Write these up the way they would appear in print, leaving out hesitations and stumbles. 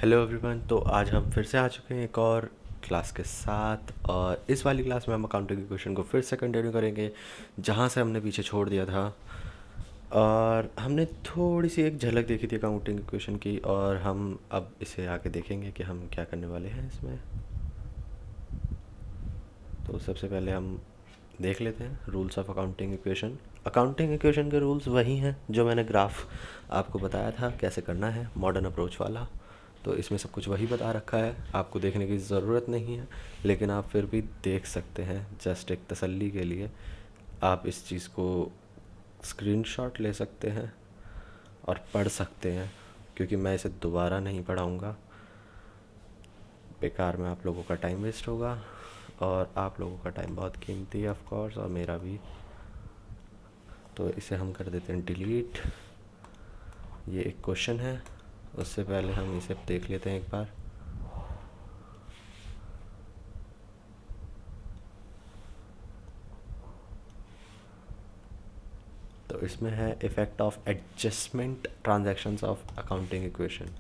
Hello everyone. तो आज हम फिर से आ चुके हैं एक और क्लास के साथ, और इस वाली क्लास में हम अकाउंटिंग के क्वेश्चन को फिर से कंटिन्यू करेंगे जहाँ से हमने पीछे छोड़ दिया था। और हमने थोड़ी सी एक झलक देखी थी अकाउंटिंग के क्वेश्चन की, और हम अब इसे आगे देखेंगे कि हम क्या करने वाले हैं इसमें। तो सबसे पहले हम देख लेते हैं rules of accounting equation. Accounting equation के रूल्स वही हैं जो मैंने ग्राफ आपको बताया था कैसे करना है, मॉडर्न अप्रोच वाला। तो इसमें सब कुछ वही बता रखा है, आपको देखने की ज़रूरत नहीं है, लेकिन आप फिर भी देख सकते हैं जस्ट एक तसल्ली के लिए। आप इस चीज़ को स्क्रीनशॉट ले सकते हैं और पढ़ सकते हैं, क्योंकि मैं इसे दोबारा नहीं पढ़ाऊँगा। बेकार में आप लोगों का टाइम वेस्ट होगा, और आप लोगों का टाइम बहुत कीमती है ऑफ कोर्स, और मेरा भी। तो इसे हम कर देते हैं डिलीट। ये एक क्वेश्चन है, उससे पहले हम इसे देख लेते हैं एक बार। तो इसमें है effect of adjustment transactions of accounting equation.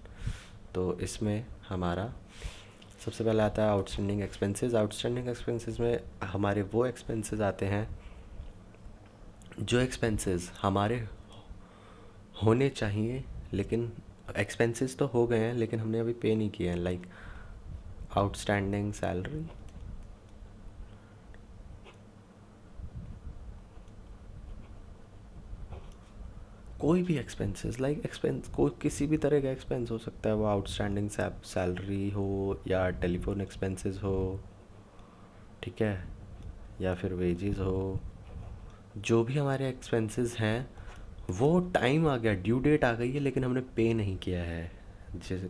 तो इसमें हमारा सबसे पहले आता है आउटस्टैंडिंग एक्सपेंसेस। आउटस्टैंडिंग एक्सपेंसेस में हमारे वो एक्सपेंसेस आते हैं जो एक्सपेंसेस हमारे होने चाहिए, लेकिन एक्सपेंसेस तो हो गए हैं लेकिन हमने अभी पे नहीं किए हैं। लाइक आउटस्टैंडिंग सैलरी, कोई भी एक्सपेंसेस, लाइक एक्सपेंस कोई किसी भी तरह का एक्सपेंस हो सकता है। वो आउटस्टैंडिंग सैलरी हो, या टेलीफोन एक्सपेंसेस हो, ठीक है, या फिर वेजेस हो। जो भी हमारे एक्सपेंसेस हैं, वो टाइम आ गया, ड्यू डेट आ गई है, लेकिन हमने पे नहीं किया है। जैसे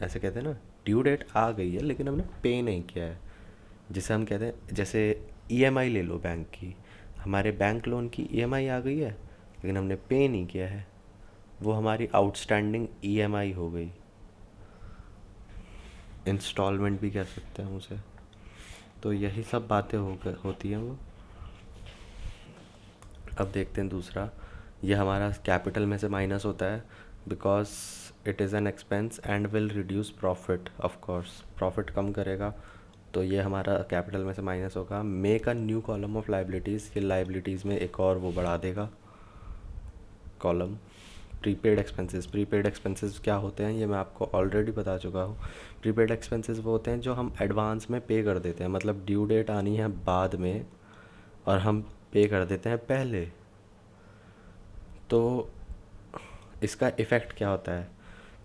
ऐसे कहते हैं ना, ड्यू डेट आ गई है लेकिन हमने पे नहीं किया है। जिसे हम कहते हैं, जैसे ईएमआई ले लो बैंक की। हमारे बैंक लोन की ईएमआई आ गई है लेकिन हमने पे नहीं किया है, वो हमारी आउटस्टैंडिंग ईएमआई हो गई। इंस्टॉलमेंट भी कह सकते हैं हम उसे। तो यही सब बातें होती हैं वो। अब देखते हैं दूसरा। ये हमारा कैपिटल में से माइनस होता है, because it is an expense and will reduce profit. Of course profit कम करेगा, तो ये हमारा कैपिटल में से माइनस होगा। Make a new column of liabilities, ये लाइबिलिटीज़ में एक और वो बढ़ा देगा column. Prepaid expenses. Prepaid expenses क्या होते हैं ये मैं आपको ऑलरेडी बता चुका हूँ। प्रीपेड एक्सपेंसेस वो होते हैं जो हम एडवांस में पे कर देते हैं, मतलब ड्यू डेट आनी है बाद में और हम पे कर देते हैं पहले। तो इसका इफ़ेक्ट क्या होता है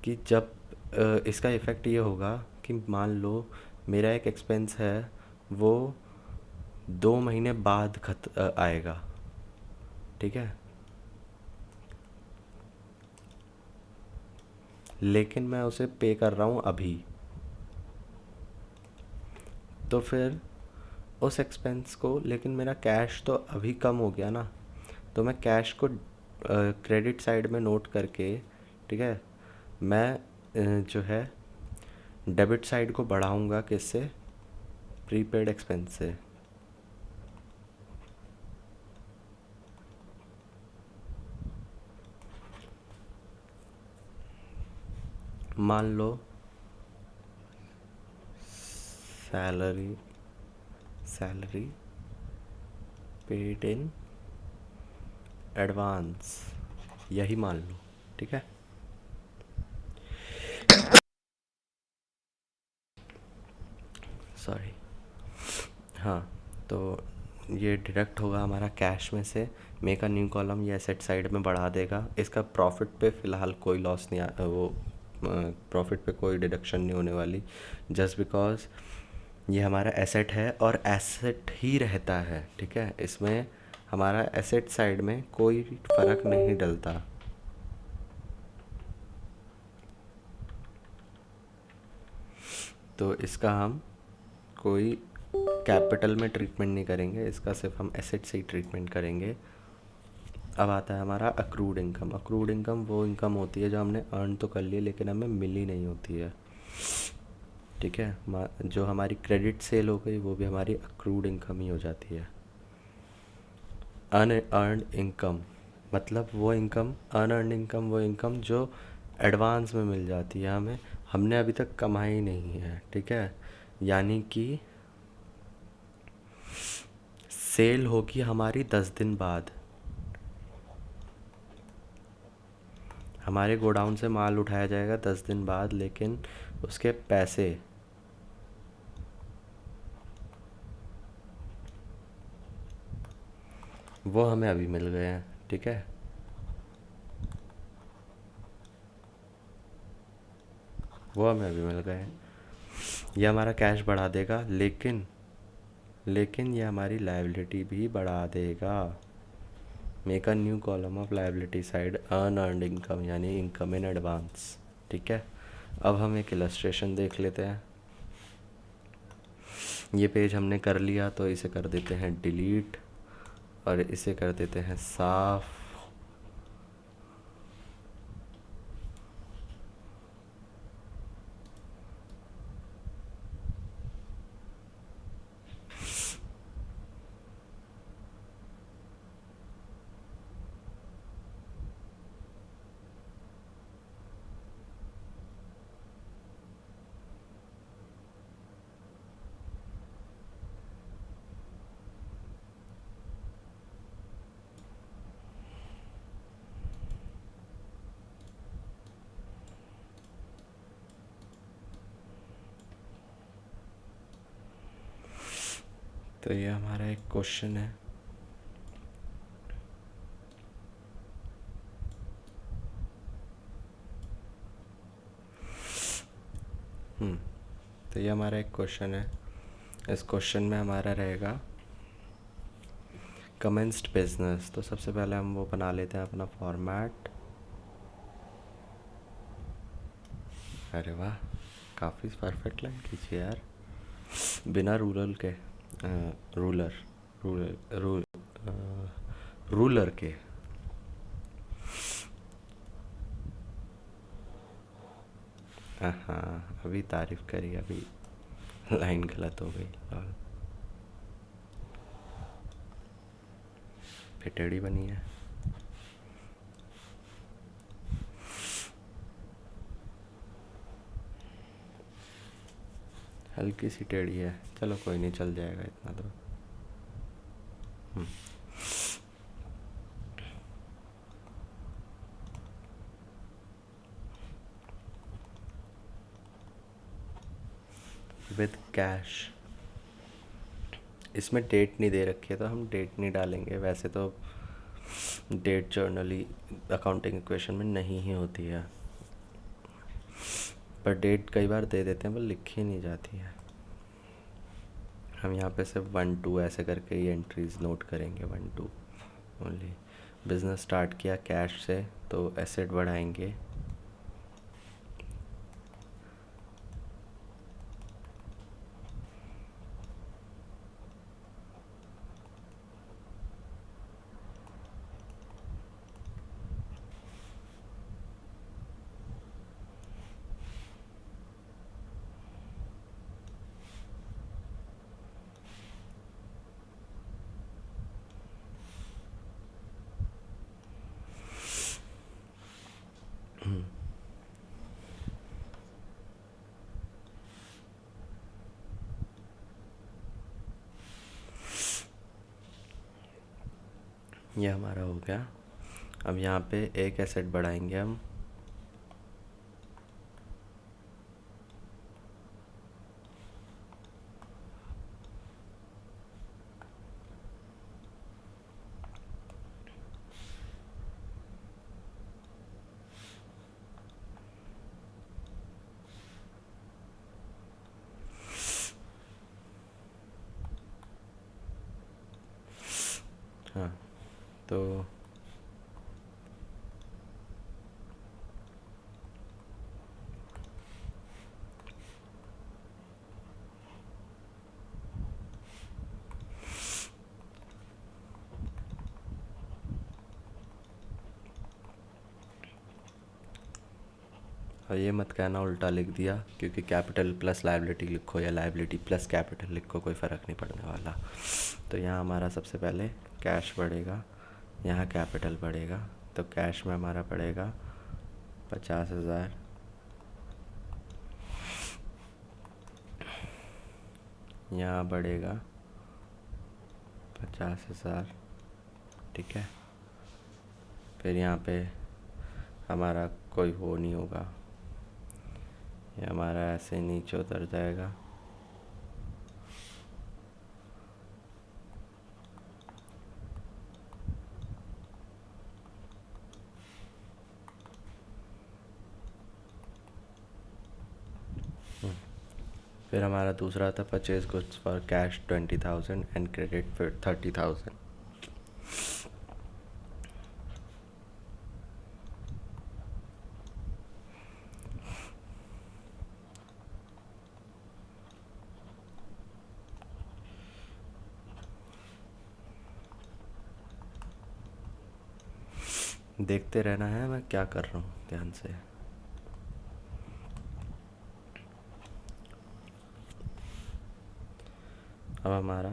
कि जब इसका इफ़ेक्ट ये होगा कि मान लो मेरा एक एक्सपेंस है, वो 2 महीने बाद आएगा, ठीक है, लेकिन मैं उसे पे कर रहा हूँ अभी। तो फिर उस एक्सपेंस को, लेकिन मेरा कैश तो अभी कम हो गया ना, तो मैं कैश को क्रेडिट साइड में नोट करके, ठीक है, मैं जो है डेबिट साइड को बढ़ाऊंगा। किससे? प्रीपेड एक्सपेंस से। मान लो salary salary paid in advance, यही मान लो, ठीक है। सॉरी, हाँ। तो ये डिडक्ट होगा हमारा कैश में से। मेक अ न्यू कॉलम ये एसेट साइड में बढ़ा देगा। इसका प्रॉफिट पे फ़िलहाल कोई लॉस नहीं वो प्रॉफिट पे कोई डिडक्शन नहीं होने वाली, जस्ट बिकॉज ये हमारा एसेट है और एसेट ही रहता है, ठीक है। इसमें हमारा एसेट साइड में कोई फ़र्क नहीं डलता। तो इसका हम कोई कैपिटल में ट्रीटमेंट नहीं करेंगे, इसका सिर्फ हम एसेट से ही ट्रीटमेंट करेंगे। अब आता है हमारा अक्रूड इनकम। अक्रूड इनकम वो इनकम होती है जो हमने अर्न तो कर लिया लेकिन हमें मिली नहीं होती है, ठीक है। जो हमारी क्रेडिट सेल हो गई वो भी हमारी अक्रूड इनकम ही हो जाती है। अनअर्नड इनकम मतलब वो इनकम, अनअर्नड इनकम वो इनकम जो एडवांस में मिल जाती है हमें। हमने अभी तक कमाई नहीं है, ठीक है। यानी कि सेल होगी हमारी 10 दिन बाद। हमारे गोडाउन से माल उठाया जाएगा 10 दिन बाद, लेकिन उसके पैसे वो हमें अभी मिल गए हैं, ठीक है। वो हमें अभी मिल गए हैं। ये हमारा कैश बढ़ा देगा, लेकिन ये हमारी लायबिलिटी भी बढ़ा देगा। Make a new column of liability side earn earned income, यानी इनकम इन एडवांस, ठीक है। अब हम एक इलस्ट्रेशन देख लेते हैं। ये पेज हमने कर लिया, तो इसे कर देते हैं डिलीट और इसे कर देते हैं साफ। तो ये हमारा एक क्वेश्चन है। तो ये हमारा एक क्वेश्चन है। इस क्वेश्चन में हमारा रहेगा कमेंस्ड बिजनेस। तो सबसे पहले हम वो बना लेते हैं अपना फॉर्मेट। अरे वाह, काफ़ी परफेक्ट लाइन कीजिए यार, बिना रूरल के रूलर रूलर रू, रूलर के। हाँ, अभी तारीफ करी, अभी लाइन गलत हो गई। लॉल, फिर टेढ़ी बनी है। हल्की सी टेढ़ी है, चलो कोई नहीं, चल जाएगा इतना तो। विद कैश, इसमें डेट नहीं दे रखी है तो हम डेट नहीं डालेंगे। वैसे तो डेट जर्नली अकाउंटिंग इक्वेशन में नहीं ही होती है, पर डेट कई बार दे देते हैं पर लिखी नहीं जाती है। हम यहाँ पे सिर्फ 1-2 ऐसे करके ही एंट्रीज नोट करेंगे, 1-2 ओनली। बिज़नेस स्टार्ट किया कैश से, तो एसेट बढ़ाएंगे। ये हमारा हो गया। अब यहाँ पे एक एसेट बढ़ाएंगे हम। हाँ, तो और ये मत कहना उल्टा लिख दिया, क्योंकि कैपिटल प्लस लायबिलिटी लिखो या लायबिलिटी प्लस कैपिटल लिखो, कोई फ़र्क नहीं पड़ने वाला। तो यहाँ हमारा सबसे पहले कैश बढ़ेगा, यहाँ कैपिटल बढ़ेगा। तो कैश में हमारा पड़ेगा 50,000, यहाँ बढ़ेगा 50,000, ठीक है। फिर यहाँ पे हमारा कोई वो नहीं होगा, ये हमारा ऐसे नीचे उतर जाएगा। फिर हमारा दूसरा था purchase goods for cash 20,000 and credit फिर 30,000। देखते रहना है मैं क्या कर रहा हूँ ध्यान से। अब हमारा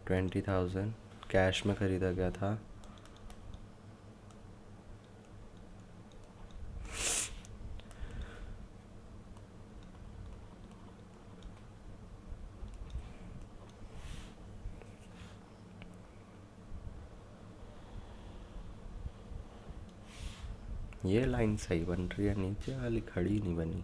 20,000 कैश में ख़रीदा गया था, ये लाइन सही बन रही है, नीचे वाली खड़ी नहीं बनी।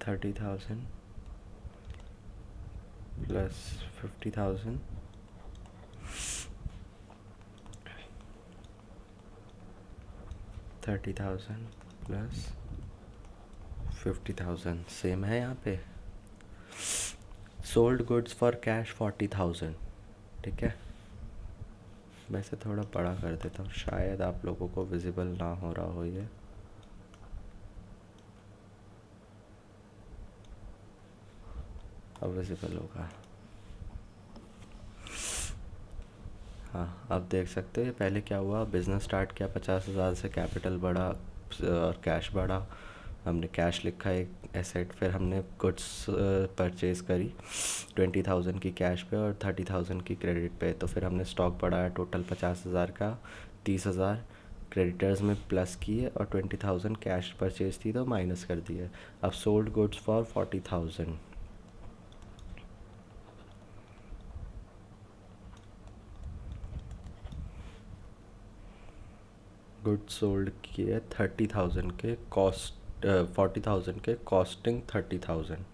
$30,000 प्लस 50,000 30,000 प्लस 50,000 सेम है यहाँ पे। सोल्ड गुड्स फॉर कैश 40,000, ठीक है। वैसे थोड़ा बड़ा कर देता हूँ, शायद आप लोगों को विजिबल ना हो रहा हो ये। अब विजिबल होगा। हाँ, अब देख सकते हैं पहले क्या हुआ। बिज़नेस स्टार्ट किया 50,000 से, कैपिटल बढ़ा और कैश बढ़ा। हमने कैश लिखा एक एसेट, फिर हमने गुड्स परचेज़ करी 20,000 की कैश पे और 30,000 की क्रेडिट पे। तो फिर हमने स्टॉक बढ़ाया टोटल 50,000 का, 30,000 क्रेडिटर्स में प्लस किए और 20,000 कैश परचेज थी तो माइनस कर दिए। अब sold goods for 40,000, goods sold किए 30,000 के कॉस्ट, 40,000 के कॉस्टिंग 30,000।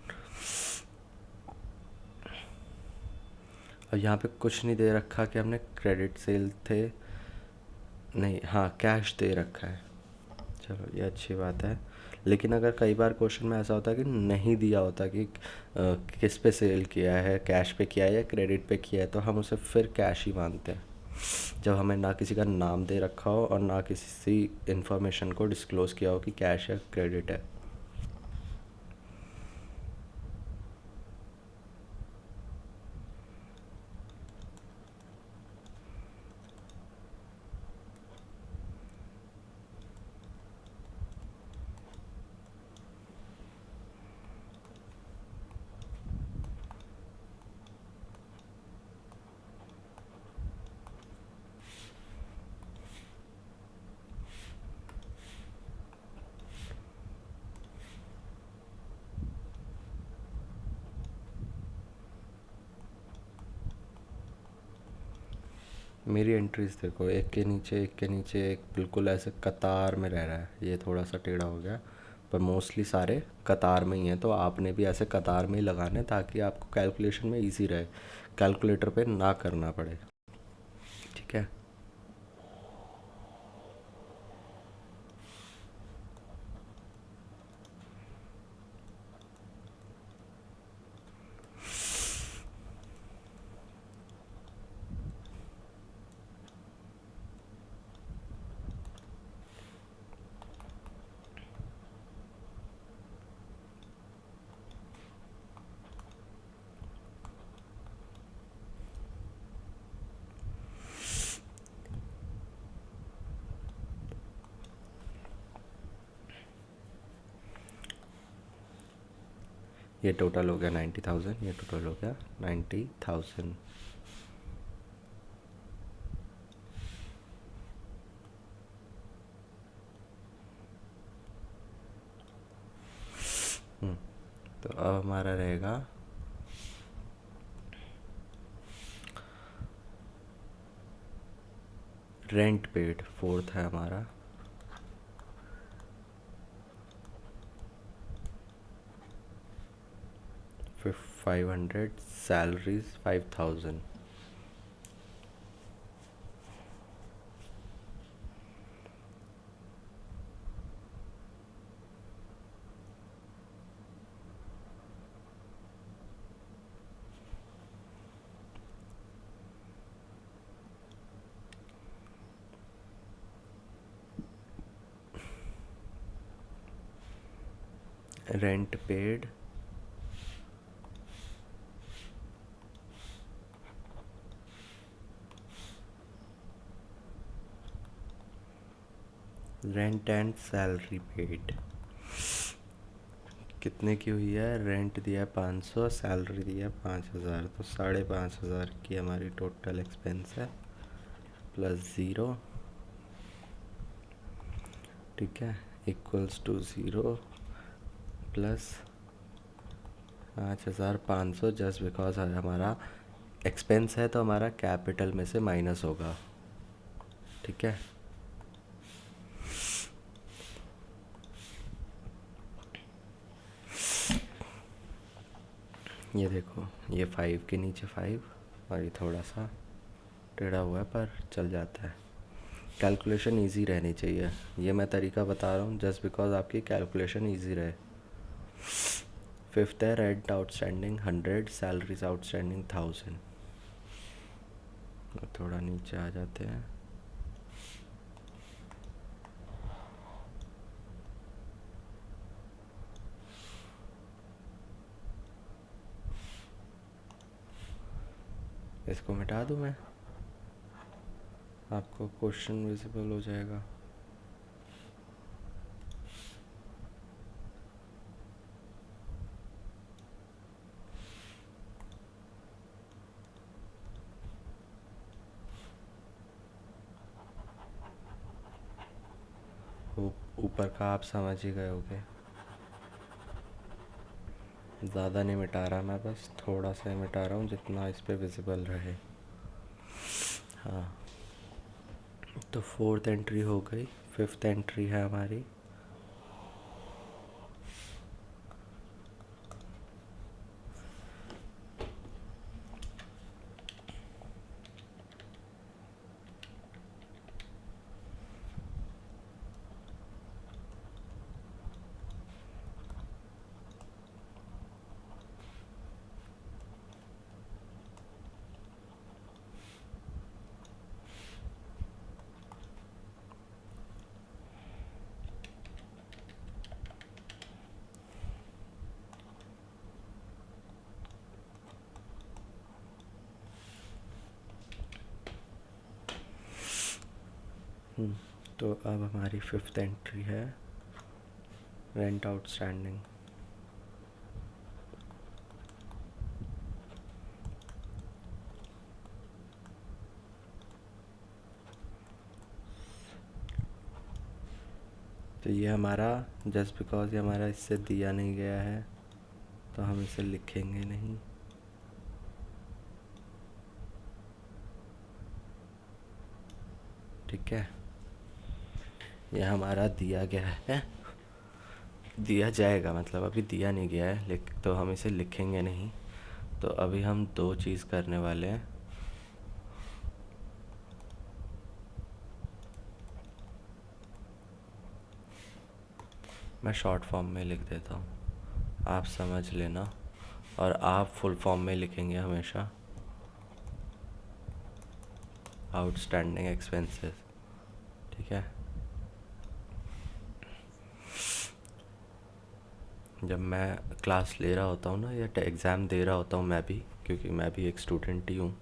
और यहाँ पे कुछ नहीं दे रखा कि हमने क्रेडिट सेल थे, नहीं, हाँ कैश दे रखा है। चलो ये अच्छी बात है। लेकिन अगर कई बार क्वेश्चन में ऐसा होता है कि नहीं दिया होता कि किस पे सेल किया है, कैश पे किया है या क्रेडिट पे किया है, तो हम उसे फिर कैश ही मानते हैं जब हमें ना किसी का नाम दे रखा हो और ना किसी इन्फॉर्मेशन को डिस्क्लोज़ किया हो कि कैश या क्रेडिट है। मेरी एंट्रीज देखो, एक के नीचे एक के नीचे एक, बिल्कुल ऐसे कतार में रह रहा है। ये थोड़ा सा टेढ़ा हो गया पर मोस्टली सारे कतार में ही हैं, तो आपने भी ऐसे कतार में ही लगाने ताकि आपको कैलकुलेशन में इजी रहे, कैलकुलेटर पे ना करना पड़े, ठीक है। ये टोटल हो गया 90,000, ये टोटल हो गया 90,000। तो अब हमारा रहेगा रेंट पेड, फोर्थ है हमारा। फिर 500, salaries 5,000। Rent paid, rent and salary paid कितने की हुई है? रेंट दिया है 500, सैलरी दिया है 5,000, तो 5,500 की हमारी टोटल एक्सपेंस है, प्लस ज़ीरो, ठीक है, equals to zero, plus 5,500, just because हमारा एक्सपेंस है तो हमारा कैपिटल में से माइनस होगा, ठीक है। ये देखो, ये 5 के नीचे 5, और ये थोड़ा सा टेढ़ा हुआ है पर चल जाता है। कैलकुलेशन इजी रहनी चाहिए, ये मैं तरीका बता रहा हूँ जस्ट बिकॉज आपकी कैलकुलेशन इजी रहे। फिफ्थ है रेंट आउटस्टैंडिंग 100, सैलरीज आउटस्टैंडिंग 1,000। थोड़ा नीचे आ जाते हैं। इसको मिटा दूँ मैं, आपको क्वेश्चन विजिबल हो जाएगा। ऊपर का आप समझ ही गए होगे, ज़्यादा नहीं मिटा रहा मैं, बस थोड़ा सा मिटा रहा हूँ जितना इस पे विजिबल रहे। हाँ, तो फोर्थ एंट्री हो गई। फिफ्थ एंट्री है हमारी तो अब हमारी फिफ्थ एंट्री है रेंट आउटस्टैंडिंग। तो ये हमारा जस्ट बिकॉज ये हमारा इससे दिया नहीं गया है तो हम इसे लिखेंगे नहीं। ठीक है, ये हमारा दिया गया है, दिया जाएगा मतलब अभी दिया नहीं गया है, लेकिन तो हम इसे लिखेंगे नहीं। तो अभी हम दो चीज़ करने वाले हैं। मैं शॉर्ट फॉर्म में लिख देता हूँ, आप समझ लेना, और आप फुल फॉर्म में लिखेंगे हमेशा, आउटस्टैंडिंग एक्सपेंसेस। ठीक है, जब मैं क्लास ले रहा होता हूँ ना या एग्ज़ाम दे रहा होता हूँ मैं भी, क्योंकि मैं भी एक स्टूडेंट ही हूँ,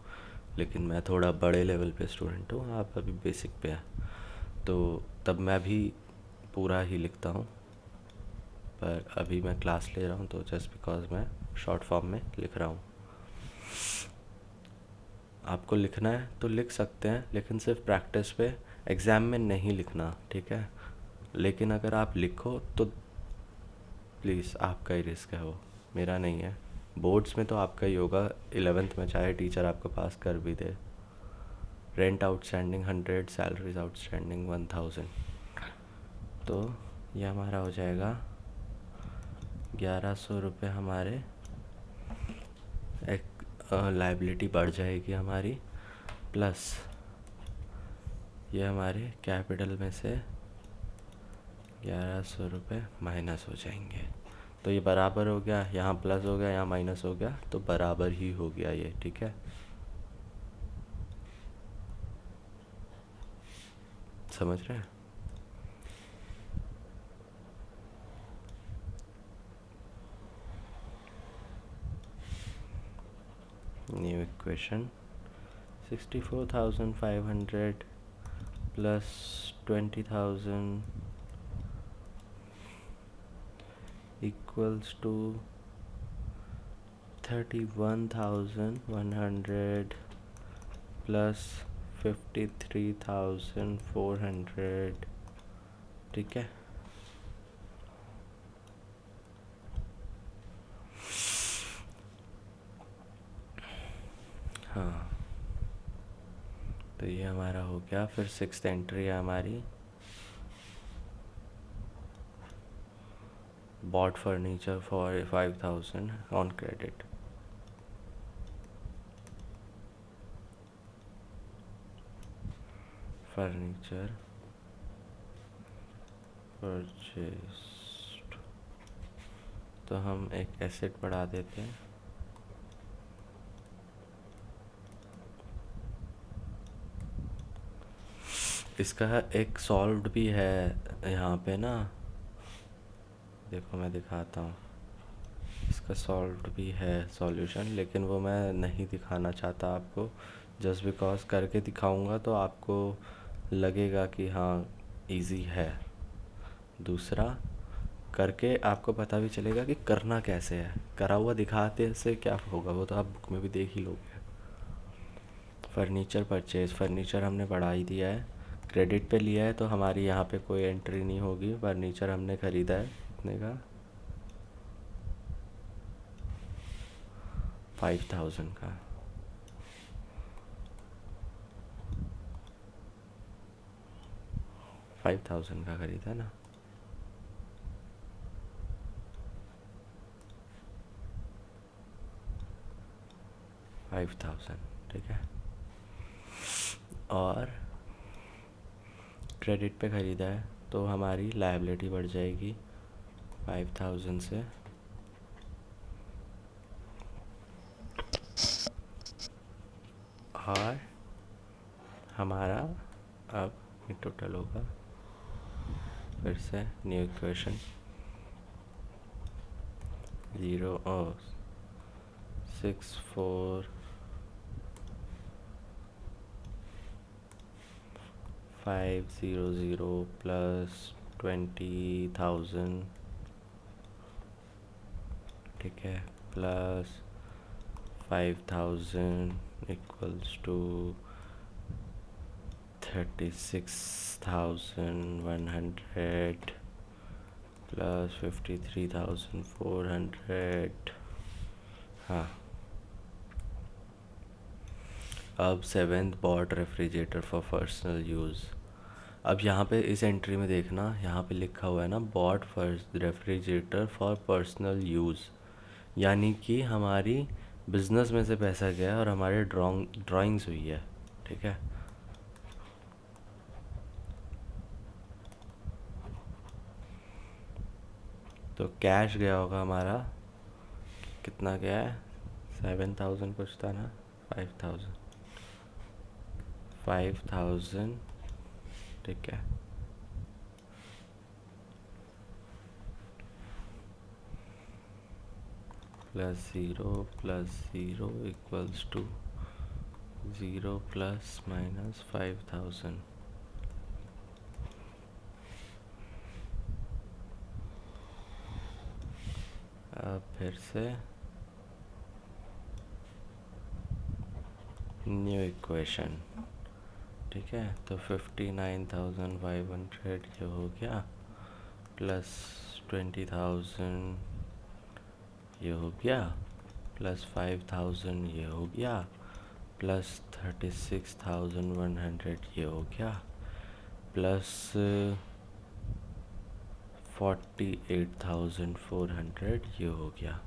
लेकिन मैं थोड़ा बड़े लेवल पे स्टूडेंट हूँ, आप अभी बेसिक पे है, तो तब मैं भी पूरा ही लिखता हूँ। पर अभी मैं क्लास ले रहा हूँ तो जस्ट बिकॉज मैं शॉर्ट फॉर्म में लिख रहा हूँ। आपको लिखना है तो लिख सकते हैं, लेकिन सिर्फ प्रैक्टिस पे, एग्ज़ाम में नहीं लिखना, ठीक है। लेकिन अगर आप लिखो तो प्लीज़ आपका ही रिस्क है, वो मेरा नहीं है। बोर्ड्स में तो आपका ही होगा, 11th में चाहे टीचर आपको पास कर भी दे। रेंट आउटस्टैंडिंग 100, सैलरीज आउटस्टैंडिंग 1000, तो ये हमारा हो जाएगा 1100 रुपये। हमारे एक लाइबिलिटी बढ़ जाएगी हमारी, प्लस ये हमारे कैपिटल में से 1100 रुपये माइनस हो जाएंगे। तो ये बराबर हो गया, यहाँ प्लस हो गया, यहाँ माइनस हो गया, तो बराबर ही हो गया ये, ठीक है। समझ रहे हैं? New equation 64,500 plus 20,000 equals to 31,100 plus 53,400, ठीक है। हाँ, तो ये हमारा हो गया। फिर 6th एंट्री है हमारी, bought furniture for 5,000 on credit. Furniture purchased, तो हम एक एसेट बढ़ा देते हैं। इसका एक सॉल्व्ड भी है यहाँ पे ना, देखो मैं दिखाता हूँ। इसका सॉल्व्ड भी है सॉल्यूशन, लेकिन वो मैं नहीं दिखाना चाहता आपको, जस्ट बिकॉज करके दिखाऊंगा तो आपको लगेगा कि हाँ इजी है। दूसरा करके आपको पता भी चलेगा कि करना कैसे है, करा हुआ दिखाते से क्या होगा वो तो आप बुक में भी देख ही लोगे। फर्नीचर परचेज, फर्नीचर हमने बढ़ा ही दिया है, क्रेडिट पे लिया है, तो हमारी यहाँ पे कोई एंट्री नहीं होगी। फर्नीचर हमने ख़रीदा है कितने का, 5,000 का। $5,000 का ख़रीदा ना। $5,000, ठीक है। और क्रेडिट पे ख़रीदा है तो हमारी लायबिलिटी बढ़ जाएगी 5,000 से, और हमारा अब ये टोटल होगा। फिर से न्यू इक्वेशन 64,500 प्लस 20,000, ठीक है, प्लस 5,000 इक्वल्स टू 36,100 प्लस 53,400। हाँ, अब 7th bought refrigerator for personal use. अब यहाँ पे इस एंट्री में देखना, यहाँ पे लिखा हुआ है ना bought refrigerator for personal use, यानी कि हमारी बिजनेस में से पैसा गया और हमारे ड्राइंग्स हुई है, ठीक है। तो कैश गया होगा हमारा, कितना गया है, 7,000 कुछ था ना, 5,000, ठीक है। +0 इक्वल्स टू 0 प्लस माइनस 5,000। अब फिर से न्यू इक्वेशन, ठीक है। तो 59,500 ये हो गया, प्लस 20,000 ये हो गया, प्लस 5,000 ये हो गया, प्लस 36,100 ये हो गया, प्लस 48,400 ये हो गया।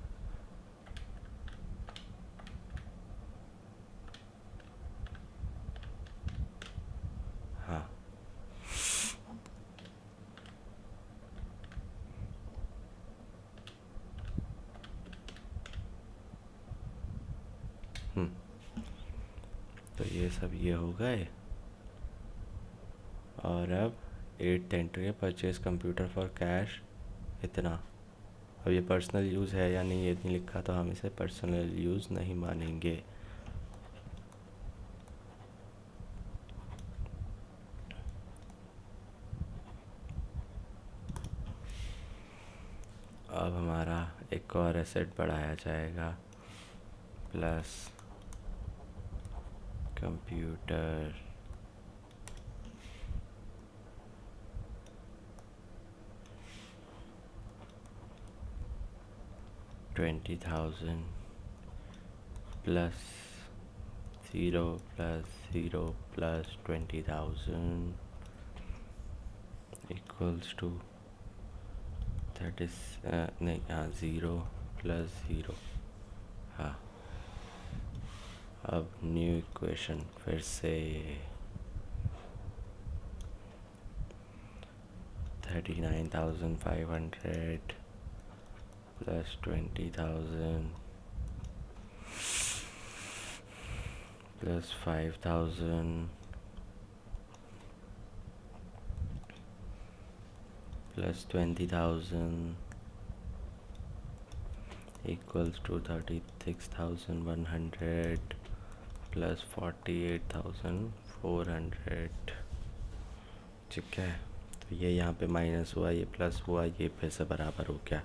हाँ, तो ये सब ये हो गए। और अब 8th एंट्री है, परचेज कंप्यूटर फॉर कैश इतना। अब ये पर्सनल यूज़ है या नहीं ये नहीं लिखा, तो हम इसे पर्सनल यूज़ नहीं मानेंगे। अब हमारा एक और एसेट बढ़ाया जाएगा, plus computer $20,000 plus 0 plus 0 plus 20,000 equals to 30 नहीं, हाँ 0 प्लस 0। हाँ, अब न्यू इक्वेशन फिर से 39,500 plus 20,000 plus 5,000 plus 20,000 equals to 36,100 plus 48,400। ठीक है, तो ये यहाँ पे माइनस हुआ, ये प्लस हुआ, ये फिर से बराबर हो गया।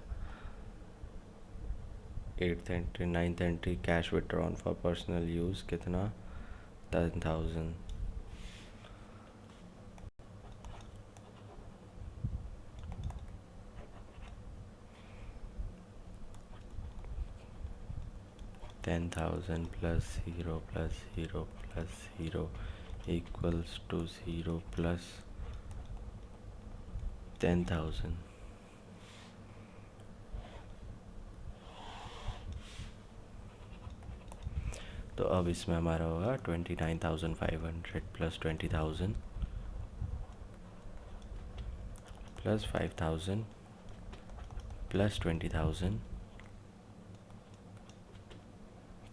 8th entry 9th entry cash withdrawn for personal use कितना, 10,000। $10,000 plus 0 plus 0 plus 0 equals to 0 plus 10,000। तो अब इसमें हमारा होगा 29,500 प्लस 20,000 प्लस 5,000 प्लस 20,000,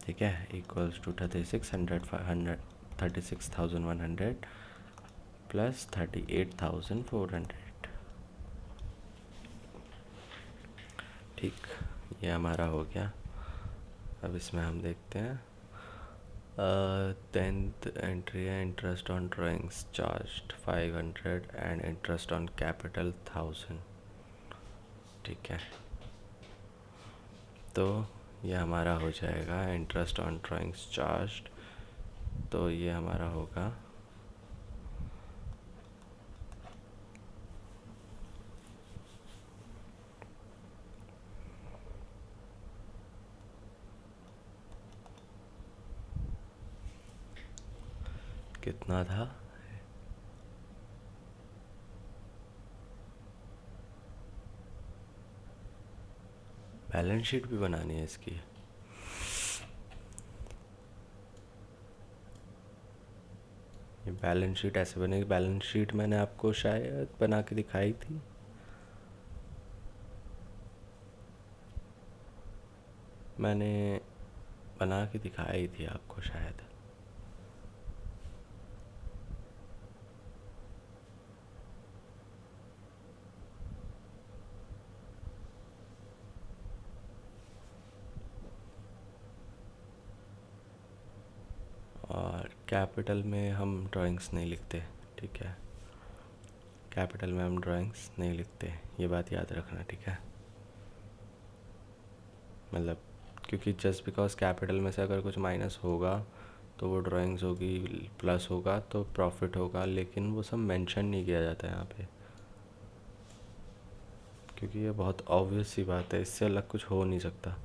ठीक है, इक्वल्स टू 36,100 प्लस 38,400। ठीक, ये हमारा हो गया। अब इसमें हम देखते हैं 10th एंट्री है, interest on drawings charge 500 and interest on capital 1000। ठीक है, तो ये हमारा हो जाएगा इंटरेस्ट ऑन ड्राइंग्स चार्ज, तो ये हमारा होगा कितना था, बैलेंस शीट भी बनानी है इसकी। ये बैलेंस शीट ऐसे बनेगी, बैलेंस शीट मैंने आपको शायद बना के दिखाई थी। मैंने बना के दिखाई थी आपको शायद। और कैपिटल में हम ड्राइंग्स नहीं लिखते, ठीक है, कैपिटल में हम ड्राइंग्स नहीं लिखते, ये बात याद रखना, ठीक है। मतलब क्योंकि जस्ट बिकॉज कैपिटल में से अगर कुछ माइनस होगा तो वो ड्राइंग्स होगी, प्लस होगा तो प्रॉफिट होगा, लेकिन वो सब मेंशन नहीं किया जाता है यहाँ पे, क्योंकि ये बहुत ऑब्वियस सी बात है, इससे अलग कुछ हो नहीं सकता।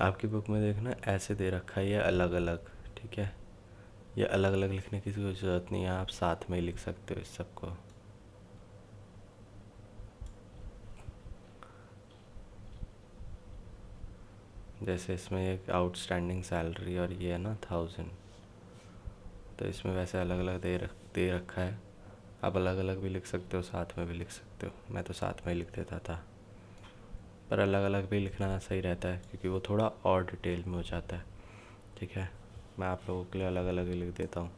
आपकी बुक में देखना ऐसे दे रखा है ये अलग अलग, ठीक है, ये अलग अलग लिखने की कोई ज़रूरत नहीं है, आप साथ में ही लिख सकते हो इस सबको। जैसे इसमें एक आउटस्टैंडिंग सैलरी और ये है ना 1000, तो इसमें वैसे अलग अलग दे रखा है, आप अलग अलग भी लिख सकते हो, साथ में भी लिख सकते हो, मैं तो साथ में ही लिख देता था, पर अलग अलग भी लिखना सही रहता है क्योंकि वो थोड़ा और डिटेल में हो जाता है। ठीक है, मैं आप लोगों के लिए अलग अलग ही लिख देता हूँ।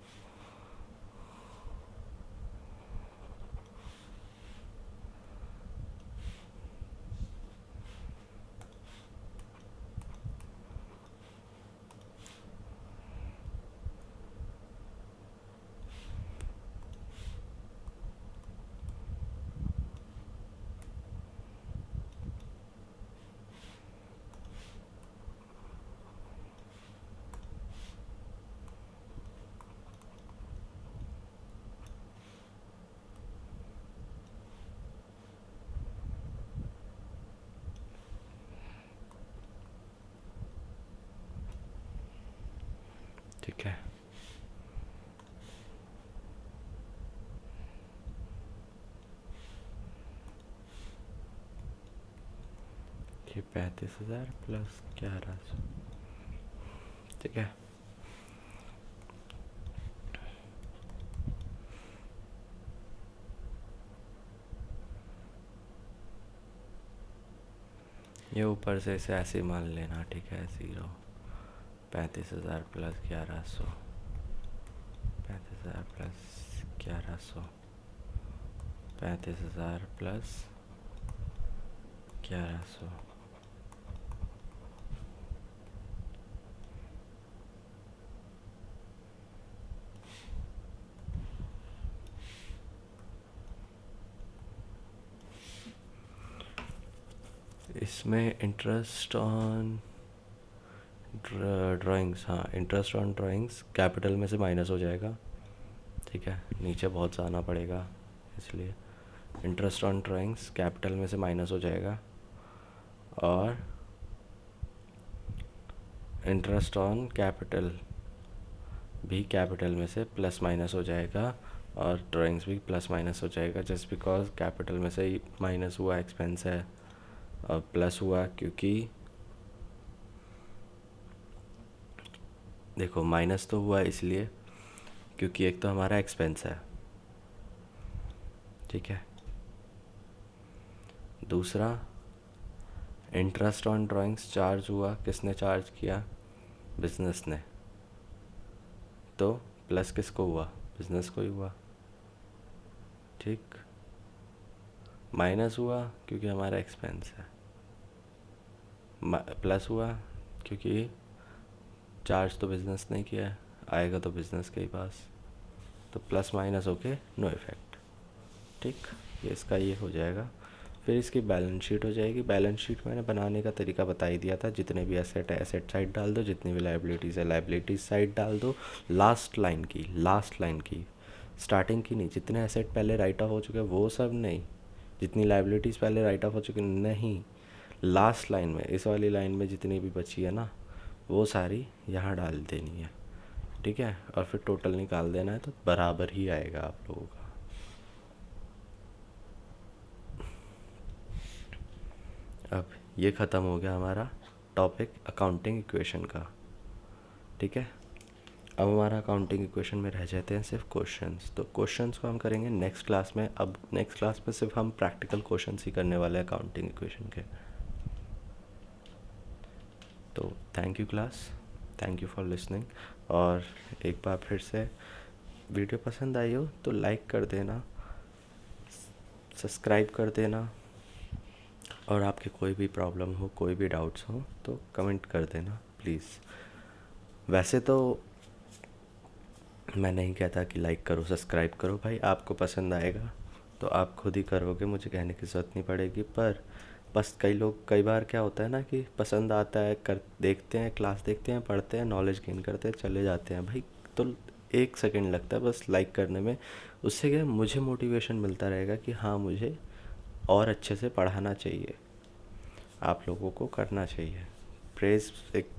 ठीक है, ये 35,000 प्लस 1100, ठीक है। ये ऊपर से इसे ऐसे ही मान लेना, ठीक है, 0, 35,000 प्लस 1100, 35,000 प्लस 1100, 35,000 प्लस 1100। इसमें इंटरेस्ट ऑन ड्राइंग्स, हाँ इंटरेस्ट ऑन ड्राइंग्स कैपिटल में से माइनस हो जाएगा, ठीक है, नीचे बहुत जाना पड़ेगा इसलिए इंटरेस्ट ऑन ड्राइंग्स कैपिटल में से माइनस हो जाएगा, और इंटरेस्ट ऑन कैपिटल भी कैपिटल में से प्लस माइनस हो जाएगा, और ड्राइंग्स भी प्लस माइनस हो जाएगा, जस्ट बिकॉज कैपिटल में से माइनस हुआ एक्सपेंस है और प्लस हुआ, क्योंकि देखो माइनस तो हुआ इसलिए क्योंकि एक तो हमारा एक्सपेंस है, ठीक है, दूसरा इंटरेस्ट ऑन ड्राइंग्स चार्ज हुआ, किसने चार्ज किया, बिजनेस ने, तो प्लस किसको हुआ, बिजनेस को ही हुआ, ठीक, माइनस हुआ क्योंकि हमारा एक्सपेंस है, प्लस हुआ क्योंकि चार्ज तो बिजनेस ने किया है, आएगा तो बिजनेस के ही पास, तो प्लस माइनस होके नो इफेक्ट, ठीक, ये इसका ये हो जाएगा। फिर इसकी बैलेंस शीट हो जाएगी। बैलेंस शीट मैंने बनाने का तरीका बता ही दिया था, जितने भी एसेट है एसेट साइड डाल दो, जितनी भी लाइबिलिटीज़ है लाइबिलिटीज साइड डाल दो, लास्ट लाइन की स्टार्टिंग की नहीं, जितने एसेट पहले राइट ऑफ हो चुके हैं वो सब नहीं, जितनी लाइबिलिटीज़ पहले राइट ऑफ हो चुकी नहीं, लास्ट लाइन में इस वाली लाइन में जितनी भी बची है ना वो सारी यहाँ डाल देनी है, ठीक है, और फिर टोटल निकाल देना है तो बराबर ही आएगा आप लोगों का। अब ये ख़त्म हो गया हमारा टॉपिक अकाउंटिंग इक्वेशन का, ठीक है। अब हमारा अकाउंटिंग इक्वेशन में रह जाते हैं सिर्फ क्वेश्चंस, तो क्वेश्चंस को हम करेंगे नेक्स्ट क्लास में। अब नेक्स्ट क्लास में सिर्फ हम प्रैक्टिकल क्वेश्चंस ही करने वाले हैं अकाउंटिंग इक्वेशन के। तो thank you class, thank you for listening, और एक बार फिर से वीडियो पसंद आई हो तो लाइक कर देना, सब्सक्राइब कर देना, और आपके कोई भी प्रॉब्लम हो, कोई भी डाउट्स हो तो कमेंट कर देना प्लीज़। वैसे तो मैं नहीं कहता कि लाइक करो सब्सक्राइब करो, भाई आपको पसंद आएगा तो आप खुद ही करोगे, मुझे कहने की ज़रूरत नहीं पड़ेगी। पर बस कई बार क्या होता है ना कि पसंद आता है, कर देखते हैं, क्लास देखते हैं, पढ़ते हैं, नॉलेज गेन करते हैं, चले जाते हैं भाई। तो 1 सेकेंड लगता है बस लाइक करने में। उससे क्या है, मुझे मोटिवेशन मिलता रहेगा कि हाँ मुझे और अच्छे से पढ़ाना चाहिए, आप लोगों को करना चाहिए। प्रेज़ एक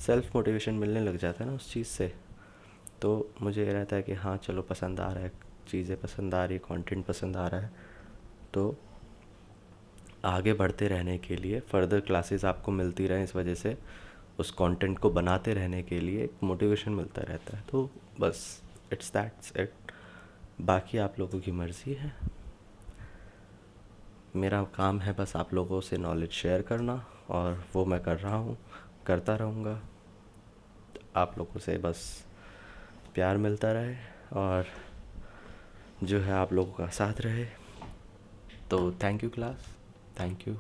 सेल्फ मोटिवेशन मिलने लग जाता है ना उस चीज़ से। तो मुझे ये रहता है कि हाँ चलो पसंद आ रहा है, चीज़ें पसंद आ रही है, कंटेंट पसंद आ रहा है, तो आगे बढ़ते रहने के लिए फ़र्दर क्लासेस आपको मिलती रहें, इस वजह से उस कंटेंट को बनाते रहने के लिए एक मोटिवेशन मिलता रहता है। तो बस दैट्स इट। बाकी आप लोगों की मर्ज़ी है। मेरा काम है बस आप लोगों से नॉलेज शेयर करना, और वो मैं कर रहा हूँ, करता रहूँगा। आप लोगों से बस प्यार मिलता रहे और जो है आप लोगों का साथ रहे। तो thank you class, thank you.